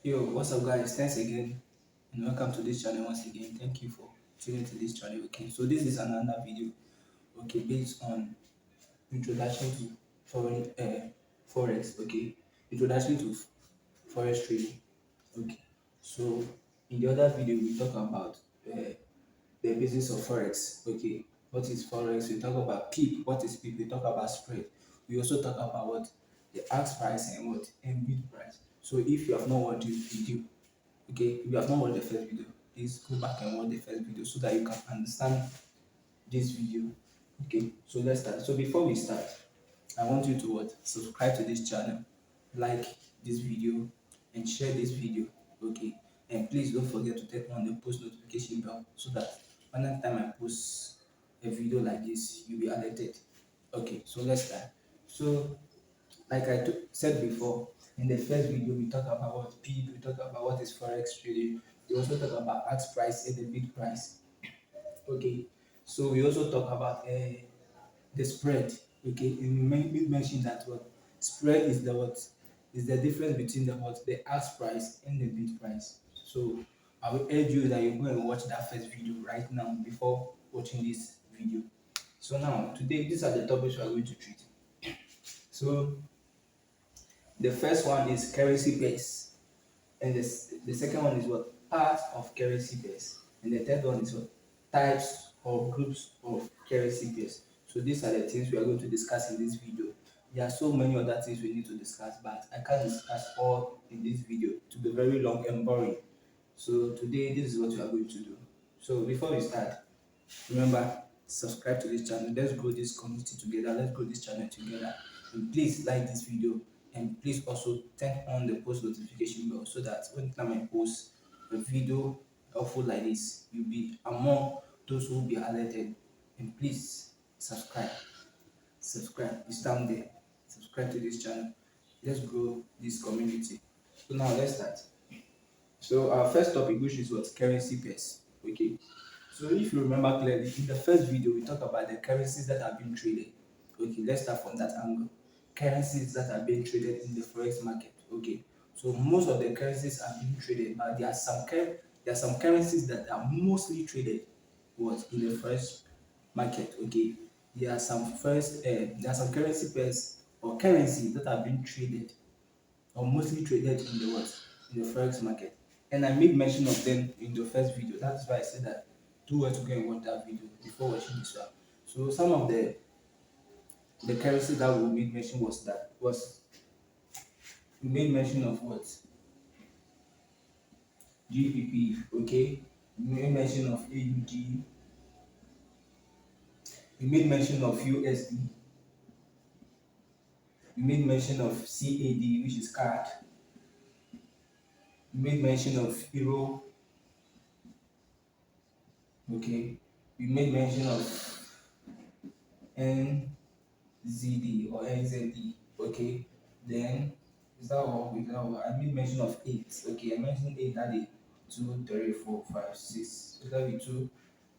Yo, what's up, guys? Thanks again, and welcome to this channel once again. Thank you for tuning to this channel. Okay, so this is another video. Okay, based on introduction to forex. Okay, introduction to forex trading. Okay, so in the other video we talk about the business of forex. Okay, what is forex? We talk about peep. What is peep? We talk about spread. We also talk about what the ask price and what and bid price. So if you have not watched this video, okay, if you have not watched the first video, please go back and watch the first video so that you can understand this video. Okay, so let's start. So before we start, I want you to what subscribe to this channel, like this video, and share this video. Okay, and please don't forget to turn on the post notification bell so that anytime I post a video like this, you'll be alerted. Okay, so let's start. So like said before, in the first video, we talk about what PEEP, we talk about what is forex trading. We also talk about ask price and the bid price. Okay, so we also talk about the spread. Okay, and we mentioned that what spread is the what is the difference between the ask price and the bid price. So I will urge you that you go and watch that first video right now before watching this video. So now today, these are the topics we are going to treat. So the first one is currency pairs, and the second one is what parts of currency pairs, and the third one is what types or groups of currency pairs. So these are the things we are going to discuss in this video. There are so many other things we need to discuss, but I can't discuss all in this video to be very long and boring. So today, this is what we are going to do. So before we start, remember, subscribe to this channel. Let's grow this community together. Let's grow this channel together. And please like this video, and please also turn on the post notification bell so that when time I post a video helpful like this, you'll be among those who will be alerted. And please subscribe. Subscribe. It's down there. Subscribe to this channel. Let's grow this community. So now let's start. So our first topic, which is what currency pairs. Okay. So if you remember clearly, in the first video we talked about the currencies that are being traded. Okay, let's start from that angle. Currencies that are being traded in the forex market. Okay, so most of the currencies are being traded, but there are some currencies that are mostly traded what in the forex market. Okay, there are some currency pairs or currencies that are being traded or mostly traded in the what in the forex market, and I made mention of them in the first video. That's why I said that do well to go and watch that video before watching this one. So some of the currencies that we made mention was we made mention of what GBP. Okay, we made mention of AUD, we made mention of USD, we made mention of CAD, which is CAD, we made mention of Euro. Okay, we made mention of NZD or NZD. Okay, then is that all? Is that all? I made mention of eight. Okay, I mentioned eight that day. 2, 3, 4, 5, 6. So that be two.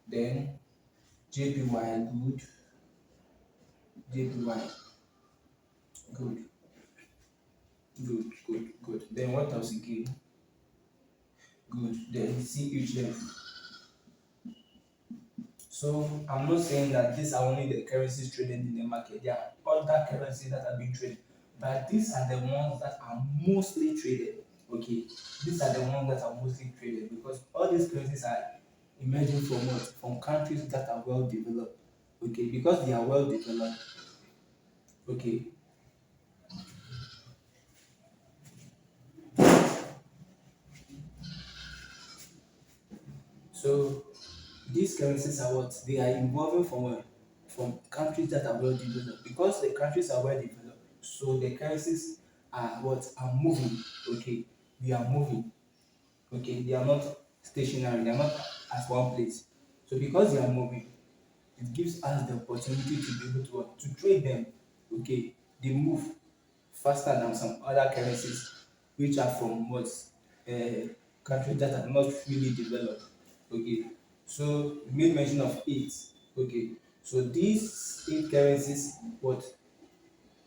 Then JPY good. JPY good. Good. Then what else again? Good. Then CHF. So I'm not saying that these are only the currencies traded in the market. There are other currencies that are being traded, but these are the ones that are mostly traded. Okay, these are the ones that are mostly traded because all these currencies are emerging from what? From countries that are well developed. Okay, because they are well developed. Okay, so these currencies are what? They are evolving from where? From countries that are well developed. Because the countries are well developed, so the currencies are what? Are moving. Okay, they are moving. Okay, they are not stationary, they are not at one place. So because they are moving, it gives us the opportunity to be able to what? To trade them. Okay, they move faster than some other currencies which are from what countries that are not really developed. Okay, so we made mention of eight. Okay, so these eight currencies what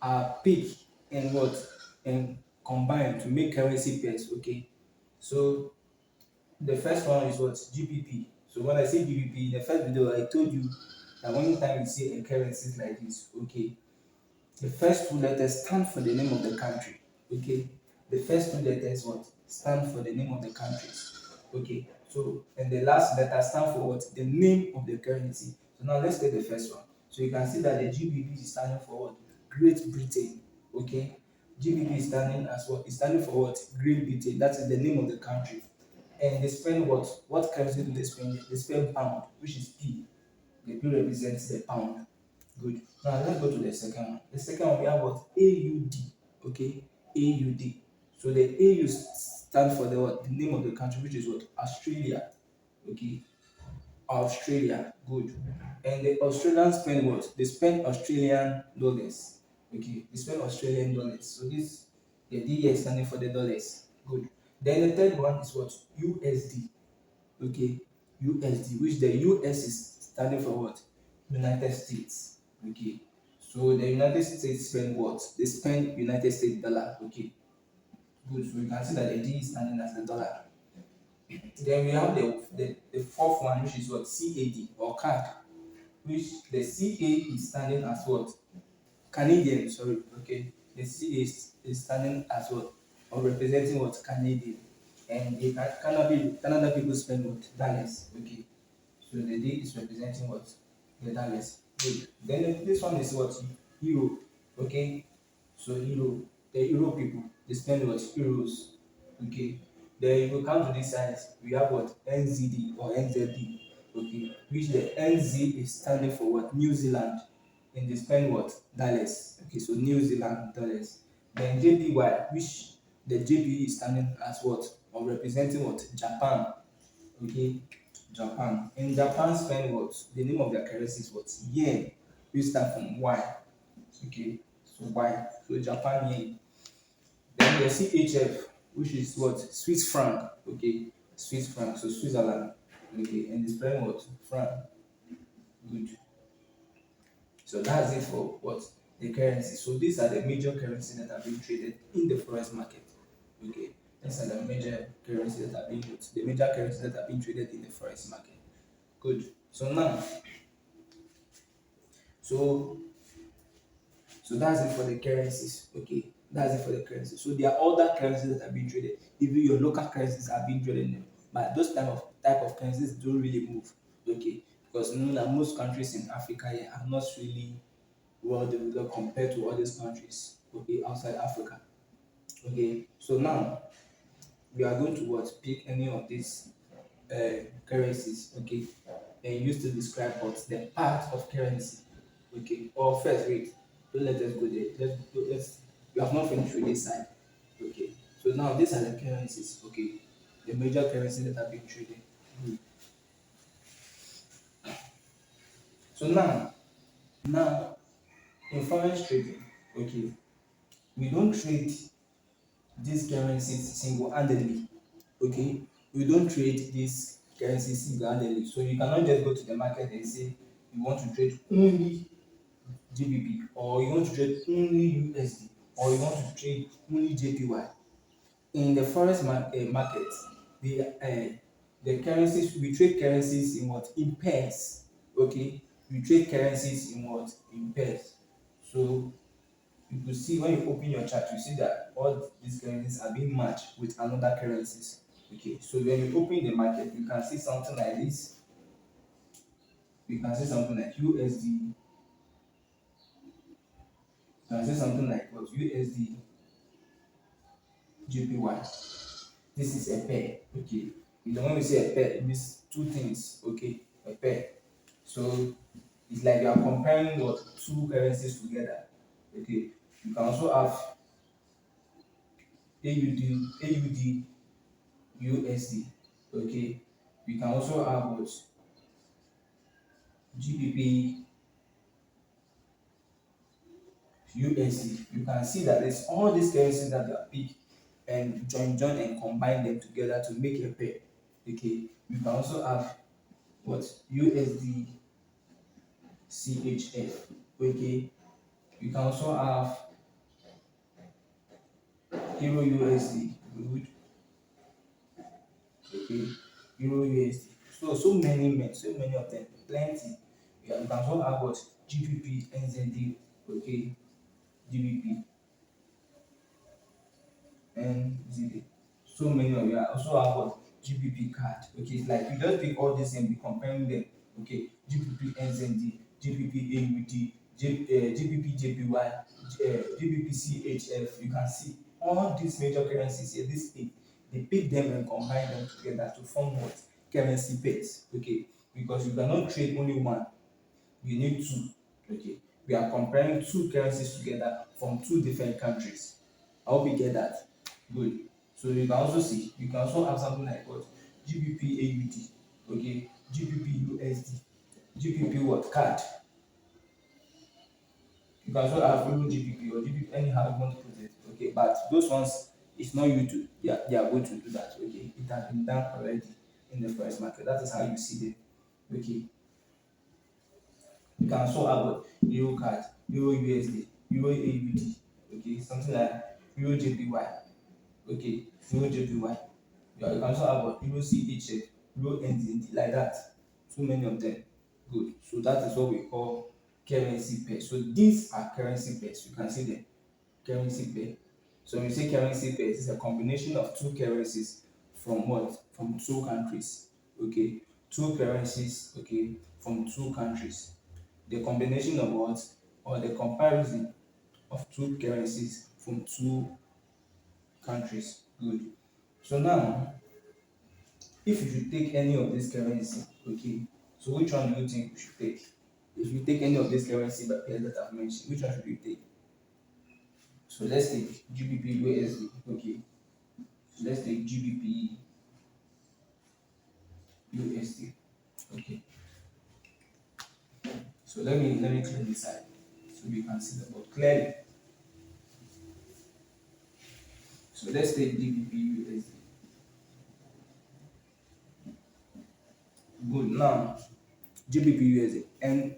are picked and what and combined to make currency pairs. Okay, So the first one is what? GBP. So when I say GBP, in the first video I told you that anytime you see a currency like this, okay, the first two letters stand for the name of the country. Okay, the first two letters what? Stand for the name of the countries. Okay, so and the last letter stand for what? The name of the currency. So now let's take the first one. So you can see that the GBP is standing for what? Great Britain. Okay, GBP is standing as what? It's standing for what? Great Britain. That is the name of the country. And they spend what? What currency do they spend? They spend pound, which is P. The P represents the pound. Good. Now let's go to the second one. The second one we have what? AUD. Okay, AUD. So the AU stands for the what? The name of the country, which is what? Australia. Okay, Australia. Good. And the Australians spend what? They spend Australian dollars. Okay, they spend Australian dollars. So this the D is standing for the dollars. Good. Then the third one is what? USD. Okay, USD, which the US is standing for what? United States. Okay, so the United States spend what? They spend United States dollar. Okay, good. So you can see that the D is standing as the dollar. Then we have the fourth one, which is what? CAD or CAD, which the CA is standing as what? Canadian, sorry. Okay, the CA is standing as what? Or representing what? Canadian. And the Canada people spend what? Dollars. Okay, so the D is representing what? The dollars. Good. Then this one is what? Euro. Okay. So Euro, the Euro people, they spend what? Euros. Okay. Then if you come to this side, we have what? NZD or NZD. Okay. Which the NZ is standing for what? New Zealand. And they spend what? Dollars. Okay. So New Zealand dollars. Then JPY, which the JP is standing as what? Or representing what? Japan. Okay, Japan. In Japan spend what? The name of their currency is what? Yen. We start from Y. Okay, so Y. So Japan yen. Then the CHF, which is what? Swiss franc. Okay, Swiss franc. So Switzerland. Okay, and they spend what? Franc. Good. So that's it for what? The currency. So these are the major currencies that are being traded in the forex market. Okay, these are the major currencies that are being the major currencies that are being traded in the forex market. Good. So now, so so that's it for the currencies. Okay, that's it for the currencies. So there are other currencies that are being traded. Even your local currencies are being traded, but those type of currencies don't really move. Okay, because you know that most countries in Africa here are not really well developed compared to other countries. Okay, outside Africa. Okay, so now we are going to what pick any of these currencies, okay, and use to describe what the part of currency, okay. Or first, wait, don't let us go there. Let's we have not finished with this side, okay. So now these are the currencies, okay, the major currencies that are being traded. Good. So now in foreign trading, okay, we don't trade these currencies single-handedly. Okay, we don't trade these currencies single-handedly. So you cannot just go to the market and say you want to trade only GBP or you want to trade only USD or you want to trade only JPY. In the forex market, the currencies we trade currencies in what? In pairs. Okay, we trade currencies in what? In pairs. So you could see when you open your chart, you see that all these currencies are being matched with another currencies. Okay, so when you open the market, you can see something like this. You can see something like USD. You can see something like what? USD JPY. This is a pair. Okay, you know when we say a pair, it means two things. Okay, a pair. So it's like you are comparing what two currencies together. Okay, you can also have AUD USD. Okay, we can also have what GBP USD. You can see that there's all these currencies that are big and join and combine them together to make a pair. Okay, you can also have what USD CHF. Okay, you can also have Euro USD. Good. okay, Euro USD. So many of them, plenty. You can also have what GBP NZD, okay, GBP NZD. So many of you also have what GBP card. Okay, it's like you just pick all this and be comparing them. Okay, GBP NZD, GBP AUD, GBP JPY, GBP CHF. You can see all these major currencies here. This thing, they pick them and combine them together to form what currency pairs. Okay, because you cannot trade only one, you need two. Okay, we are comparing two currencies together from two different countries. I hope you get that. Good. So you can also see, you can also have something like what GBP AUD, okay, GBP USD, GBP what card. You can also have Euro GBP or GBP, anyhow you want to put it. Okay, but those ones, it's not you to, they are going to do that. Okay, it has been done already in the first market. That is how you see them. Okay, you can also have what Euro card, Euro USD, Euro AUD, okay, something like Euro JPY, okay, Euro JPY. You can also have what Euro CHF, Euro NZD, like that. So many of them. Good. So that is what we call currency pair. So these are currency pairs. You can see them. Currency pair. So when we say currency pairs, it's a combination of two currencies from what? From two countries. Okay. Two currencies, okay, from two countries. The combination of what, or the comparison of two currencies from two countries. Good. So now, if you should take any of this currency, okay, so which one do you think we should take? If you take any of this currency by pairs that I've mentioned, which one should you take? So let's take GBP USD, okay. So let's take GBP USD, okay. So let me clear this side so we can see the board clearly. So let's take GBP USD. Good. Now GBP USD, and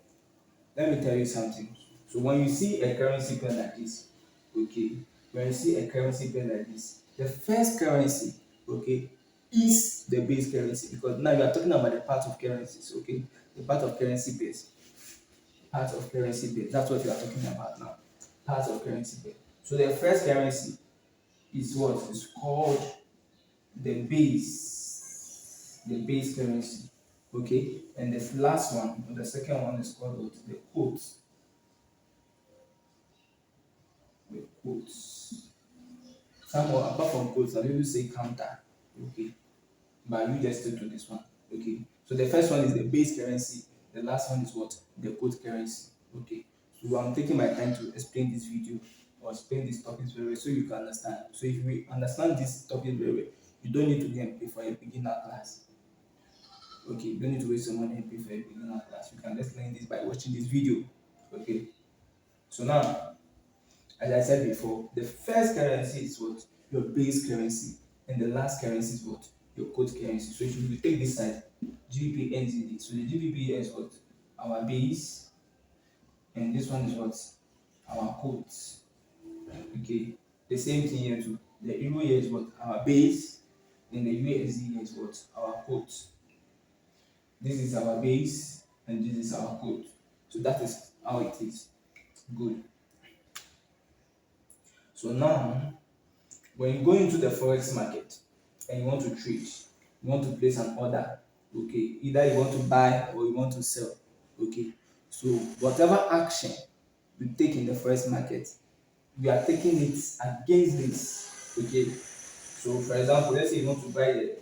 let me tell you something. So when you see a currency pair like this, okay, when you see a currency pair like this, the first currency, okay, is the base currency, because now you are talking about the part of currencies, okay, the part of currency pairs, part of currency pairs. That's what you are talking about now, part of currency pair. So the first currency is what is called the base currency, okay, and the last one, or the second one, is called what? The quotes. The quotes. Someone apart from quotes, some people say counter, okay, but you just stick to this one, okay. So the first one is the base currency, the last one is what? The quote currency, okay. So I'm taking my time to explain this video or explain these topics very well so you can understand. So if we understand this topic very well, you don't need to go and pay for a beginner class. Okay, you don't need to waste your money and pay for a beginner class. You can just learn this by watching this video. Okay. So now, as I said before, the first currency is what? Your base currency. And the last currency is what? Your quote currency. So if you take this side, GBP NZD. So the GBP is what? Our base. And this one is what? Our quotes. Okay. The same thing here too. The euro here is what? Our base. Then the USD here is what? Our quotes. This is our base and this is our quote. So that is how it is. Good. So now, when you go into the forex market and you want to trade, you want to place an order, okay, either you want to buy or you want to sell, okay. So whatever action you take in the forex market, we are taking it against this, okay. So for example, let's say you want to buy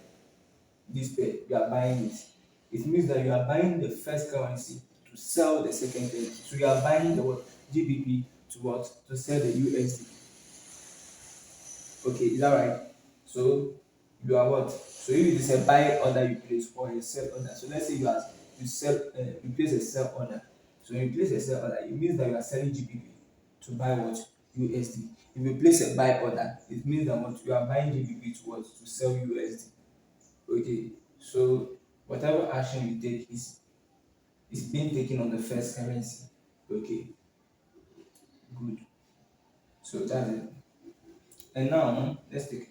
this pair, you are buying it. It means that you are buying the first currency to sell the second currency. So you are buying the what? GBP to what? To sell the USD. Okay, is that right? So you are what? So if it is a buy order you place or a sell order. So let's say you place a sell order. So when you place a sell order, it means that you are selling GBP to buy what? USD. If you place a buy order, it means that what? You are buying GBP to what? To sell USD. Okay. So whatever action you take is being taken on the first currency. Okay. Good. So that's it. And now let's take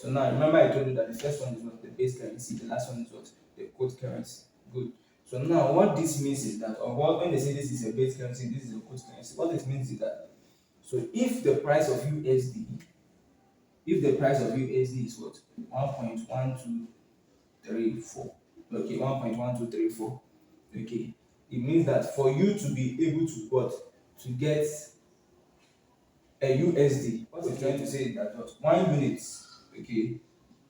So now remember I told you that the first one is what the base currency, the last one is what the quote currency. Good. So now what this means is that, or what when they say this is a base currency, this is a quote currency, what it means is that so if the price of USD, if the price of USD is what 1.1234, okay, 1.1234, okay, it means that for you to be able to what to get a USD, what we're trying to say is that what 1 unit, okay,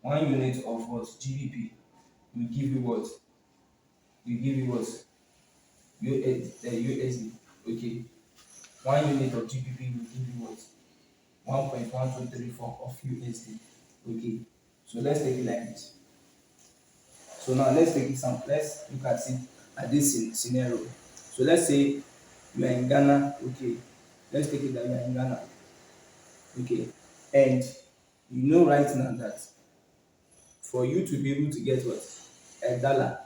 1 unit of what GBP will give you what will give you what USD, okay, 1 unit of GBP will give you what 1.1234 of USD, okay. So let's take it like this. So now let's take example. Let's look at it at this scenario. So let's say you are in Ghana, okay. Let's take it that you are in Ghana, okay, and you know right now that for you to be able to get what a dollar,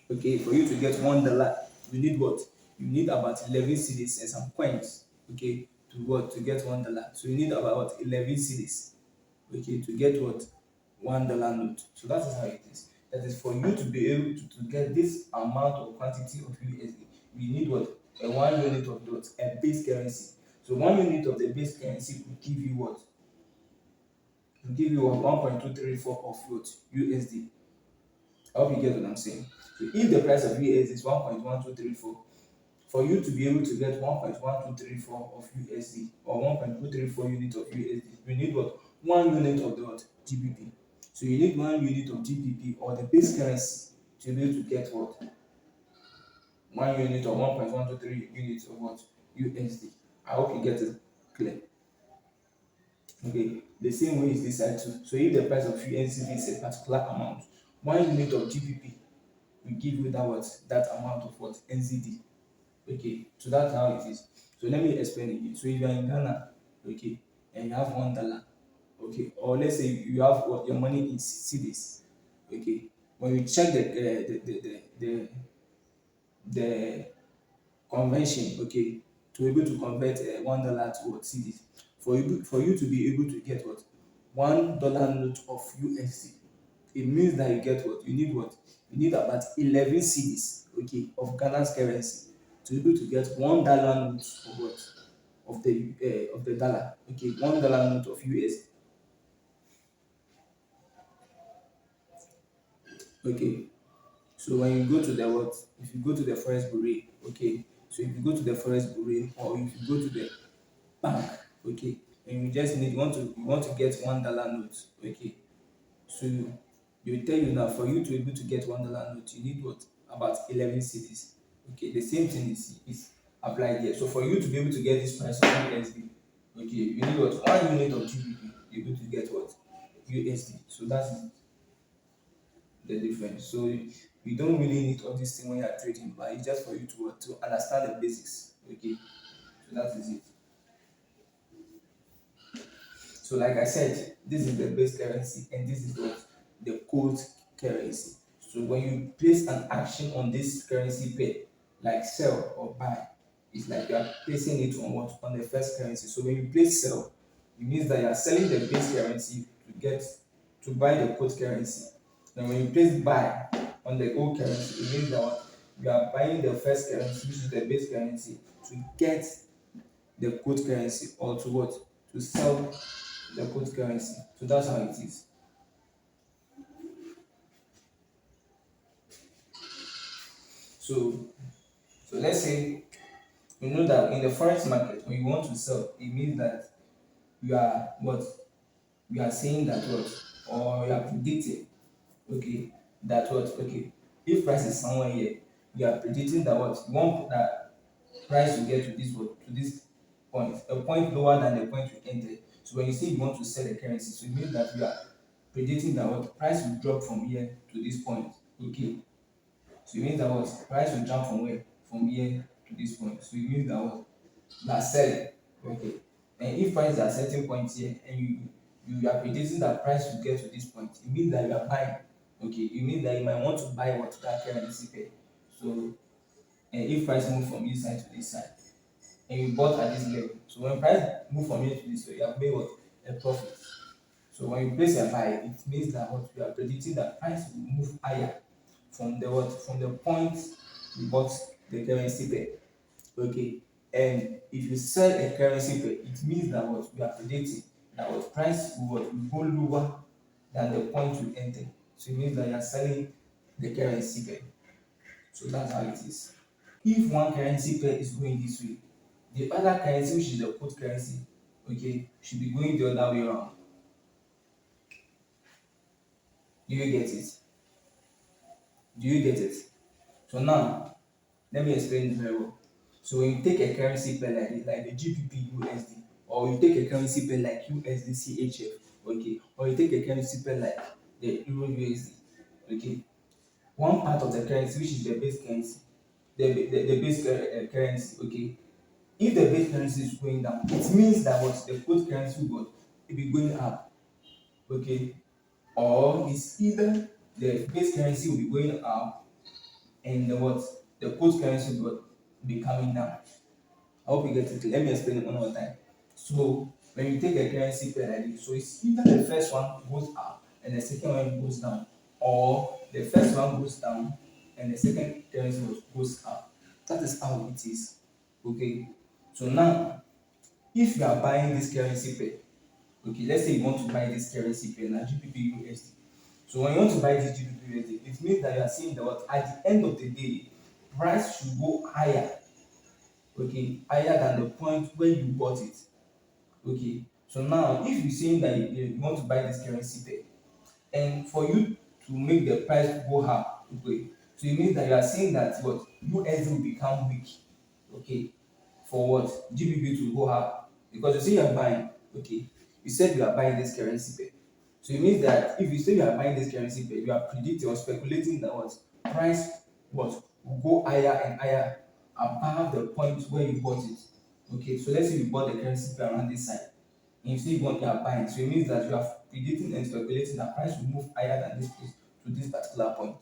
okay, for you to get $1, you need what? You need about 11 cedis and some coins, okay, to what to get $1. So you need about what 11 cedis, okay, to get what $1 note. So that is how it is. That is for you to be able to get this amount of quantity of USD. You need what a 1 unit of what a base currency. So 1 unit of the base currency will give you what? Will give you 1.234 of what USD. I hope you get what I'm saying. So if the price of USD is 1.1234, for you to be able to get 1.1234 of USD or 1.234 unit of USD, you need what? 1 unit of the what? GBP. So you need 1 unit of GBP or the base currency to be able to get what? 1 unit or 1.123 units of what? USD. I hope you get it clear. Okay, the same way is this side too. So if the price of USD is a particular amount, 1 unit of GBP will give you that what? That amount of what? NZD. Okay, so that's how it is. So let me explain again. So if you are in Ghana, okay, and you have $1, okay, or let's say you have what your money in cedis, okay. When you check the convention, okay, to be able to convert $1 to what cedis, for you to be able to get what $1 note of USD, it means that you get what you need about 11 cedis, okay, of Ghana's currency to be able to get $1 note of what of the dollar, okay, $1 note of USD, okay. So when you go to the what, if you go to the Forex bureau, okay, so if you go to the Forex bureau or if you go to the bank, okay, and you just need you want to get $1 note, okay. So you tell you now for you to be able to get $1 note, you need what about 11 cedis. Okay, the same thing is applied here. So for you to be able to get this price of USD, okay, you need what 1 unit of GBP, you able to get what USD. So that's the difference. So you don't really need all this thing when you are trading, but it's just for you to understand the basics. Okay, so that is it. So like I said, this is the base currency and this is what the code currency. So when you place an action on this currency pair, like sell or buy, it's like you are placing it on what on the first currency. So when you place sell, it means that you are selling the base currency to buy the quote currency. Then when you place buy on the old currency, it means that what, you are buying the first currency, which is the base currency, to get the quote currency or to what to sell the quote currency. So that's how it is. So so let's say you know that in the forex market when you want to sell, it means that you are what you are saying that what or you are predicting, okay, that what okay, if price is somewhere here, you are predicting that what you want that price will get to this what to this point, a point lower than the point you entered. So when you say you want to sell the currency, so it means that you are predicting that what price will drop from here to this point, okay. So it means that what price will jump from where from here to this point. So it means that what you are selling, okay. And if price is at certain point here and you are predicting that price will get to this point, it means that you are buying, okay. It means that you might want to buy what that currency pair. So and if price move from this side to this side and you bought at this level, so when price move from here to this way, you have made what a profit. So when you place a buy, it means that what we are predicting that price will move higher from the what from the point you bought the currency pair. Okay. And if you sell a currency pair, it means that what we are predicting that what price will go lower than the point you entered. So it means that you are selling the currency pair. So that's how it is. If one currency pair is going this way, the other currency, which is the put currency, okay, should be going the other way around. Do you get it? Do you get it? So now, let me explain it very well. So when you take a currency pair like this, like the GBP USD, or you take a currency pair like USD CHF, okay, or you take a currency pair like the Euro USD, okay, one part of the currency, which is the base currency, the base currency, okay, if the base currency is going down, it means that what the quote currency will be going up, okay, or it's either the base currency will be going up and the quote currency will be coming down. I hope you get it. Let me explain it one more time. So when you take a currency pair like this, so it's either the first one goes up and the second one goes down, or the first one goes down and the second currency goes up. That is how it is. Okay. So now, if you are buying this currency pair, okay, let's say you want to buy this currency pair now GBP USD. So when you want to buy this GBP USD, it means that you are seeing that what at the end of the day, price should go higher, okay, higher than the point where you bought it. Okay. So now if you saying that you want to buy this currency pair, and for you to make the price go up, okay, so it means that you are saying that what USD will become weak, okay, for what GBP to go up, because you say you are buying, okay, you said you are buying this currency pair, so it means that if you say you are buying this currency pair, you are predicting or speculating that what price what will go higher and higher above the point where you bought it. Okay, so let's say you bought the currency pair around this side, and you say you are buying, so it means that you are predicting and speculating that price will move higher than this place to this particular point.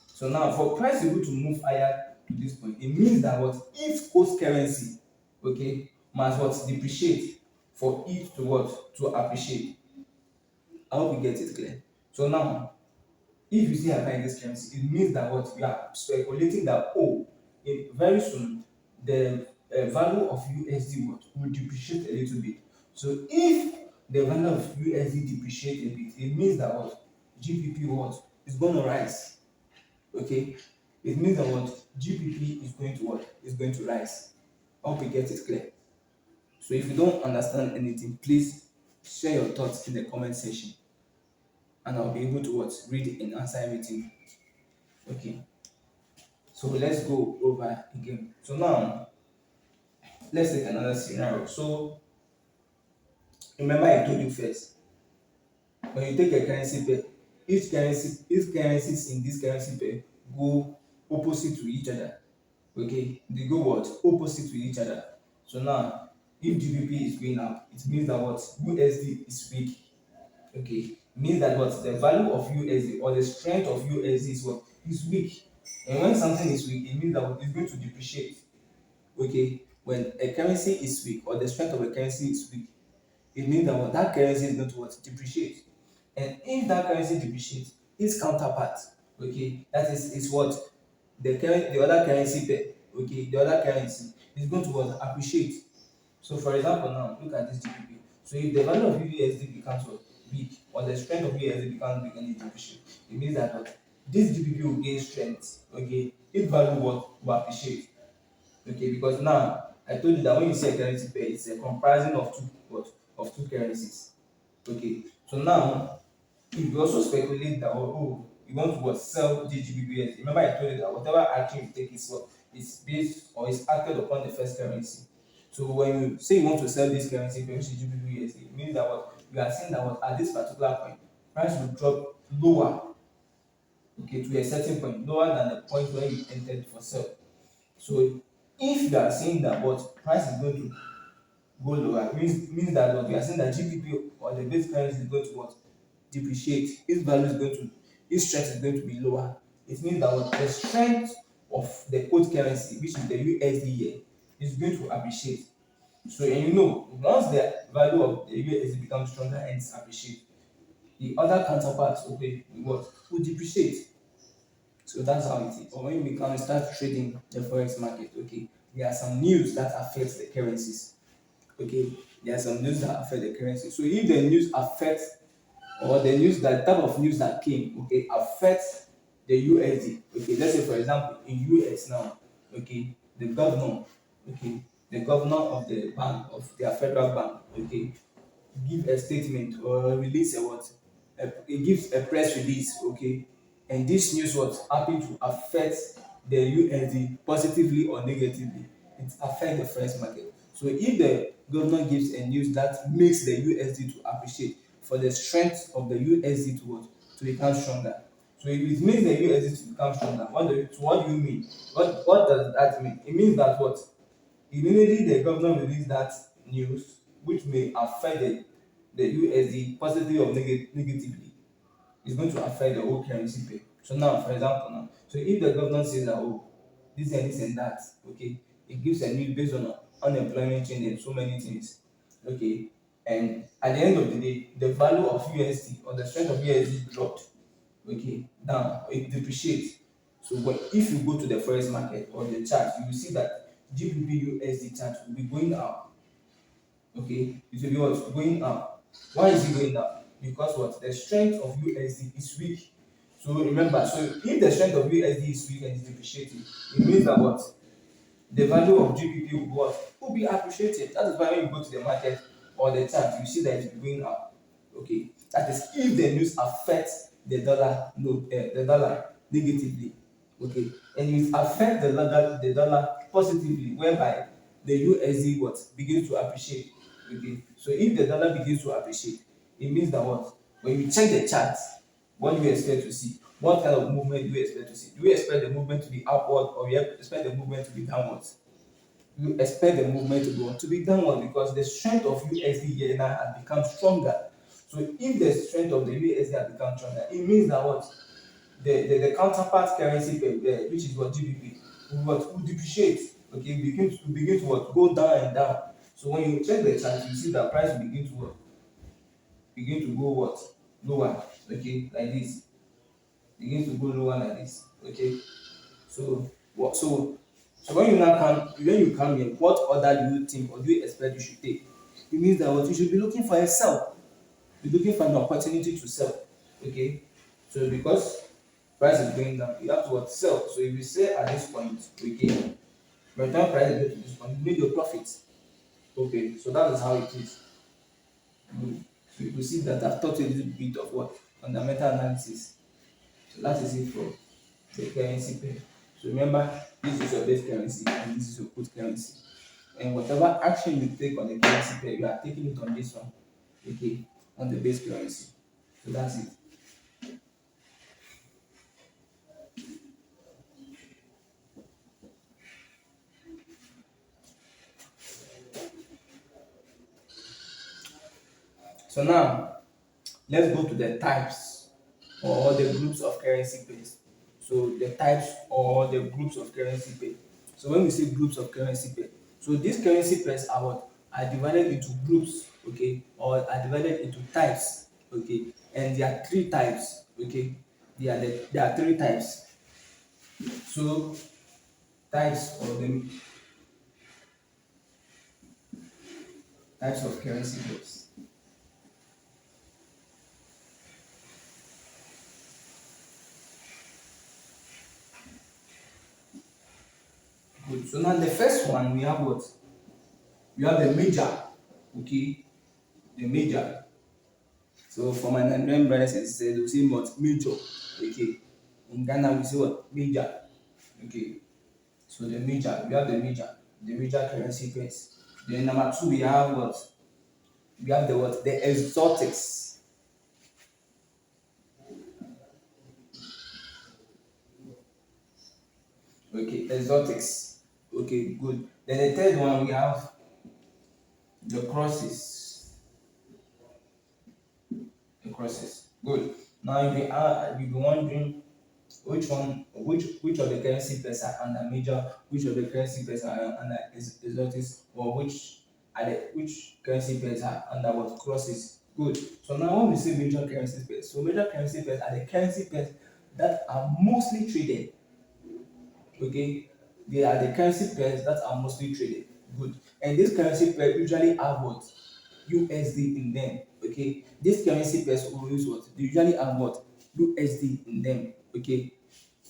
So now for price to be able to move higher to this point, it means that what each host currency, okay, must what depreciate for it to what to appreciate. I hope you get it clear. So now, if you see I buying this currency, it means that what we are speculating that very soon the value of USD will depreciate a little bit. So if the value of USD depreciate a bit, it means that what GBP is going to rise. Okay, it means that what GBP is going to rise. I hope you get it clear. So if you don't understand anything, please share your thoughts in the comment section, and I'll be able to read and answer everything. Okay. So let's go over again. So now let's take another scenario. So remember I told you first, when you take a currency pair, each currencies in this currency pair go opposite to each other. Okay, they go what opposite to each other. So now if GBP is going up, it means that what USD is weak. Okay, means that what the value of USD or the strength of USD is weak. And when something is weak, it means that it's going to depreciate. Okay, when a currency is weak or the strength of a currency is weak, it means that that currency is going to depreciate. And if that currency depreciates, its counterpart, okay, that is what the other currency pair, okay, the other currency is going to appreciate. So for example, now look at this GBP. So if the value of USD becomes weak, or the strength of USD becomes weak and it depreciates, it means that this GBP will gain strength. Okay, its value will appreciate. Okay, because now I told you that when you see a currency pair, it's a comprising of two currencies. Okay, so now if you also speculate that you want to sell this GBP, remember I told you that whatever action you take is based or is acted upon the first currency. So when you say you want to sell this currency pair, which is GBP, it means that you are saying that at this particular point, price will drop lower, okay, to a certain point, lower than the point where you entered for sale. So if you are saying that price is going to go lower, means that we are saying that GBP or the base currency is going to depreciate. Its value is going to its strength is going to be lower. It means that the strength of the quote currency, which is the USD here, is going to appreciate. So and once value of the USD becomes stronger and appreciate. The other counterparts, okay, will depreciate. So that's how it is. But when we can start trading the forex market, okay, there are some news that affects the currencies. Okay, there are some news that affect the currency. So if the news affects, or the news, that type of news that came, okay, affects the USD. Okay, let's say for example in US now, okay, okay, the governor of the bank, of their federal bank, okay, give a statement or release a what, it gives a press release, okay, and this news what happen to affect the USD positively or negatively. It affect the first market. So if the governor gives a news that makes the USD to appreciate, for the strength of the USD to what, to become stronger. So if it makes the USD to become stronger, what do you mean? What does that mean? It means that what, immediately the government release that news, which may affect the USD positively or negatively, is going to affect the whole currency pair. So now, for example, now, so if the government says that, oh, this and that, okay, it gives a news based on unemployment change and so many things, okay, and at the end of the day, the value of USD or the strength of USD dropped, okay, down, it depreciates. So if you go to the forex market or the chart, you will see that GBP USD chart will be going up. Okay, it will be what, going up. Why is it going up? Because what, the strength of USD is weak. So remember, so if the strength of USD is weak and is depreciating, it means that what, the value of GBP will what, will be appreciated. That is why when you go to the market or the chart, you see that it's going up. Okay, that is if the news affects the dollar, no, the dollar negatively. Okay, and it affect the dollar positively, whereby the USD what, begins to appreciate. Okay, so if the dollar begins to appreciate, it means that what, when you check the chart, what do you expect to see? What kind of movement do you expect to see? Do you expect the movement to be upward, or you expect the movement to be downward? You expect the movement to go to be downward, because the strength of USD here now has become stronger. So if the strength of the USD has become stronger, it means that what, the counterpart currency pair, which is what, GBP, will depreciate. Okay, begin to what, go down and down. So when you check the chart, you see that price will begin to what, begin to go what, lower. Okay, like this, begin to go lower like this. Okay, so what, so when you come here, what order do you think or do you expect you should take? It means that what, you should be looking for a sell. Be looking for an opportunity to sell. Okay, so because price is going down, you have to what, sell. So if you sell at this point, okay, by the time price get to this point, you made your profit. Okay, so that is how it is. You will see that I've taught you a little bit of what, fundamental analysis. So that is it for the currency pair. So remember, this is your base currency and this is your put currency. And whatever action you take on the currency pair, you are taking it on this one, okay, on the base currency. So that's it. So now let's go to the types or the groups of currency pairs. So the types or the groups of currency pair. So when we say groups of currency pair, so these currency pairs are what, are divided into groups, okay, or are divided into types, okay, and there are three types, okay. There are three types. So types of the types of currency pairs. Good. So now the first one we have what? We have the major, okay, the major. So for my Nigerian brothers and sisters, they will say what, major, okay. In Ghana we say what, major, okay. So the major, we have the major currency pairs. Then number two we have what? We have the what? The exotics. Okay, exotics. Okay, good. Then the third one we have the crosses. The crosses. Good. Now if you wondering which of the currency pairs are under major, which of the currency pairs are under exotics, or which which currency pairs are under what crosses. Good. So now when we say major currency pairs, so major currency pairs are the currency pairs that are mostly traded. Okay, they are the currency pairs that are mostly traded. Good. And this currency pair usually have what? USD in them. Okay, these currency pairs always what? They usually have what? USD in them. Okay,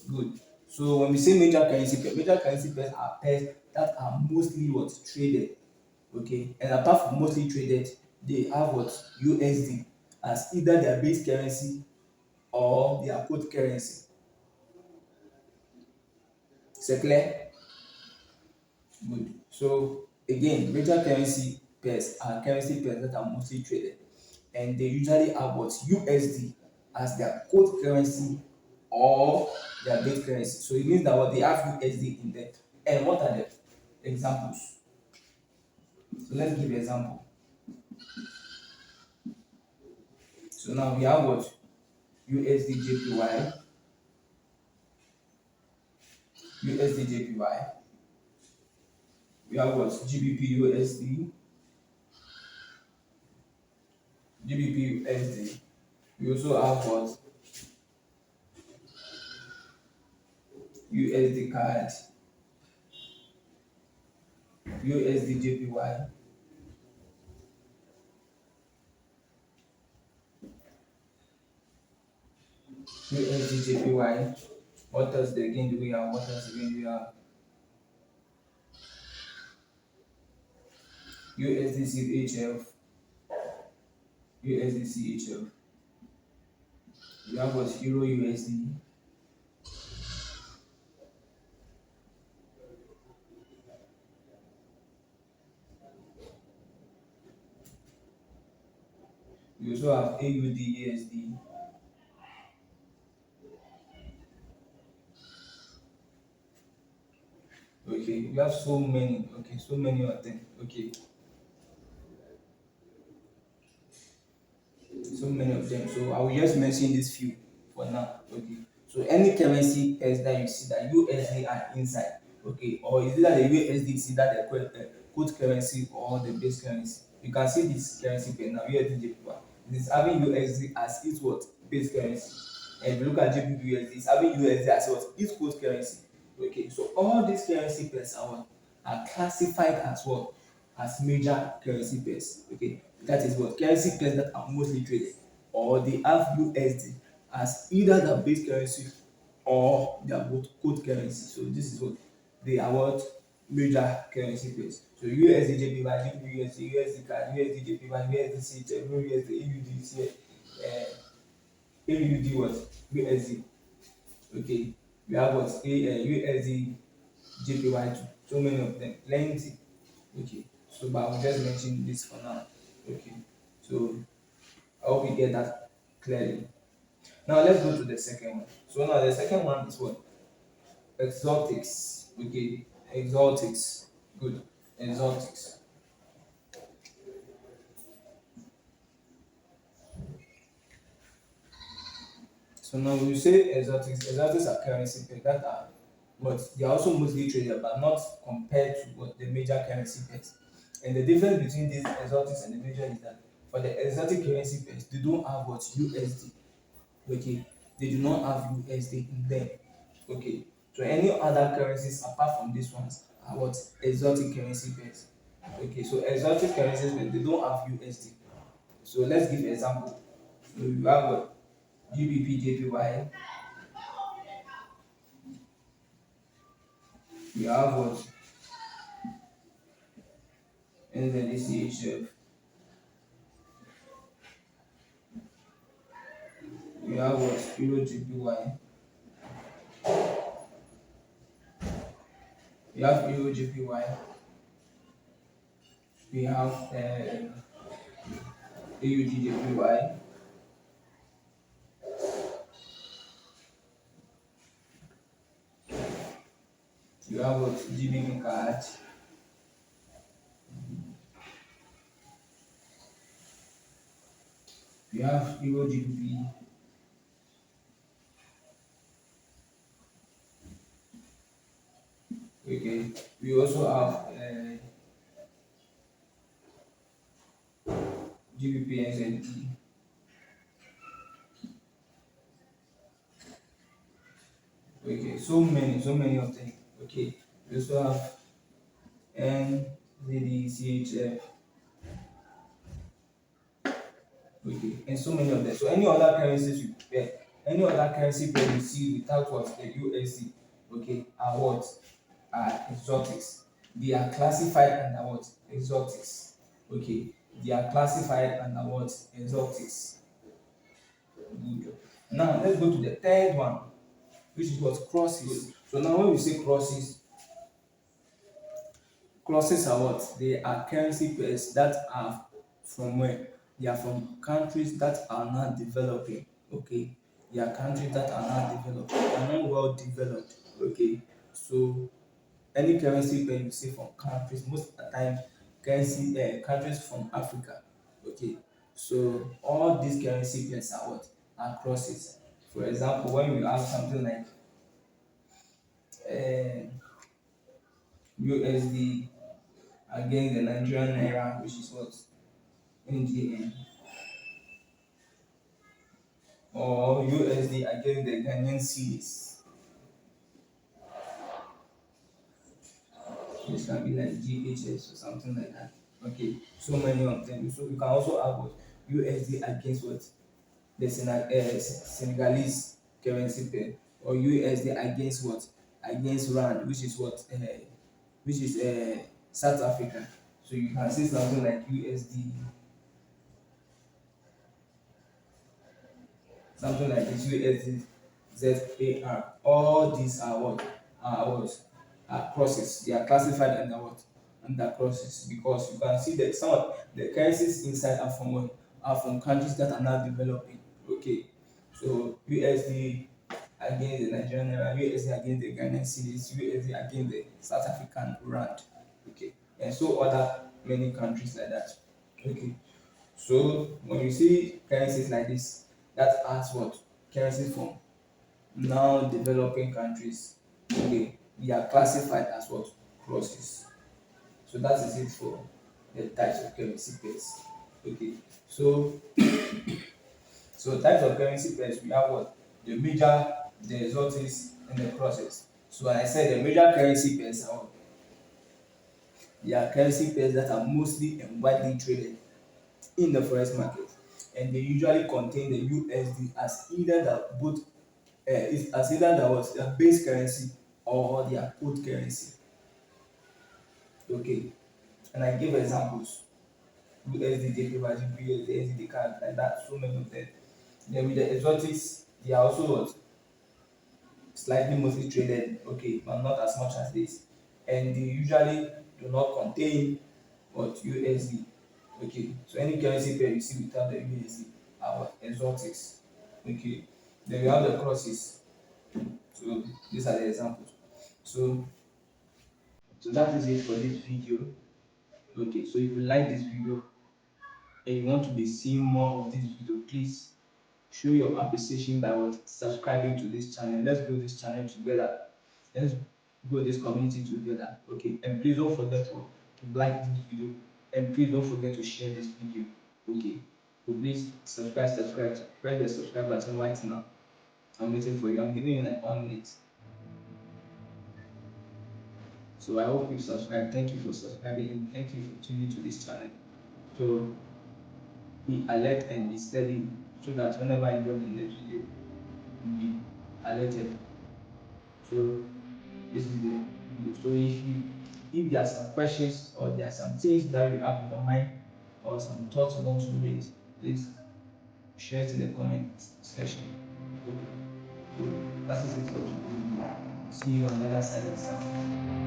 good. So when we say major currency pairs are pairs that are mostly what? Traded. Okay, and apart from mostly traded, they have what? USD as either their base currency or their quote currency. Is it clear? Good. So again, major currency pairs are currency pairs that are mostly traded, and they usually have what? USD as their quote currency or their base currency. So it means that what they have USD in there. And what are the examples? So let's give example. So now we have what? USD JPY, USD JPY. We have what? GBP USD, GBP USD. We also have what? USD card, USD JPY, USD JPY. What else again do we have? What else again do we have? USD CHF, USD CHF. We have what? Euro USD. We also have AUD USD. Okay, we have so many. Okay, so many of them. Okay, so many of them. So I will just mention this few for now. Okay, so any currency pairs that you see that USD are inside, okay, or is it that the USD is either the quote currency or the base currency? You can see this currency pair now, USD JPY. It is having USD as its what? Base currency. And if you look at JPY USD, it's having USD as what? Its quote currency. Okay, so all these currency pairs are what? Are classified as what? As major currency pairs. Okay, that is what currency pairs that are mostly traded, or they have USD as either their base currency or their quote currency. So this is what they are what major currency pairs. So USD JPY, JPY USD, USD CAD, USD JPY, USD CHF, USD AUD, AUD what? USD. Okay, we have what? USD JPY too. So many of them, plenty. Okay, so but I will just mention this for now. Okay, so I hope you get that clearly. Now let's go to the second one. So now the second one is what? Exotics. Okay, exotics. Good. Exotics. So now when you say exotics, exotics are currency pairs that are, but they are also mostly traded, but not compared to what the major currency pairs. And the difference between these exotics and the major is that for the exotic currency pairs, they don't have what USD. Okay, they do not have USD in them. Okay, so any other currencies apart from these ones are what exotic currency pairs. Okay, so exotic currencies pairs, they don't have USD. So let's give example. So you have what GBP JPY, you have what NZD you have what Euro JPY, you have Euro JPY, we have AUD JPY, you have what GBP card, you have Euro GBP, okay, we also have GBP, NZD. Okay, so many of them. Okay, we also have NZD, CHF. Okay, and so many of them. So any other currencies you any other currency pair you see without what the USD, okay, are what are exotics. They are classified under what exotics. Okay, they are classified under what exotics. Good. Now let's go to the third one, which is what crosses. So now when we say crosses, crosses are what? They are currency pairs that are from where? They are from countries that are not developing. Okay, they are countries that are not developed. They are not well developed. Okay, so any currency pair you see from countries, most of the time currency countries from Africa. Okay, so all these currency pairs are what? Are crosses. For example, when you have something like USD against the Nigerian naira, which is what? NGN, or USD against the Ghanaian cedis. This can be like GHS or something like that. Okay, so many of them. So you can also have what USD against what the Senegalese currency pair, or USD against what against rand, which is what which is South Africa. So you can see something like USD, something like this USD ZAR. All these are what are what are crosses. They are classified under what under crosses, because you can see that some of the currencies inside are from what are from countries that are not developing. Okay, so USD against the Nigerian naira, USD against the Ghanaian cedis, USD against the South African rand. Okay, and so other many countries like that. Okay, so when you see currencies like this, that as what currencies from now developing countries, okay, they are classified as what crosses. So that is it for the types of currency pairs. Okay, so types of currency pairs we have what the major, the exotics, and the crosses. So I said the major currency pairs are what? They are currency pairs that are mostly and widely traded in the forex market, and they usually contain the USD as either the both is as either that was their base currency or their code currency. Okay, and I give examples: USD, JPY, USD, SDD card, like that. So many of them. Then with the exotics, they are also what slightly mostly traded. Okay, but not as much as this, and they usually do not contain what USD. Okay, so any currency pair you see without the USD are what exotics. Okay, then we have the crosses. So these are the examples. So that is it for this video. Okay, so if you like this video and you want to be seeing more of this video, please show your appreciation by what subscribing to this channel. Let's grow this channel together. Let's grow this community together. Okay, and please don't forget to like this video, and please don't forget to share this video. Okay, so please subscribe, press the subscribe button right now. I'm waiting for you. I'm giving you like 1 minute. So I hope you subscribe. Thank you for subscribing, and thank you for tuning to this channel. So be alert and be steady, so that whenever I drop the next video, you'll be alerted. So this is the video. So if there are some questions or there are some things that you have in your mind or some thoughts you want to raise, please share it in the comment section. Okay. So that is it for today. See you on the other side of the sound.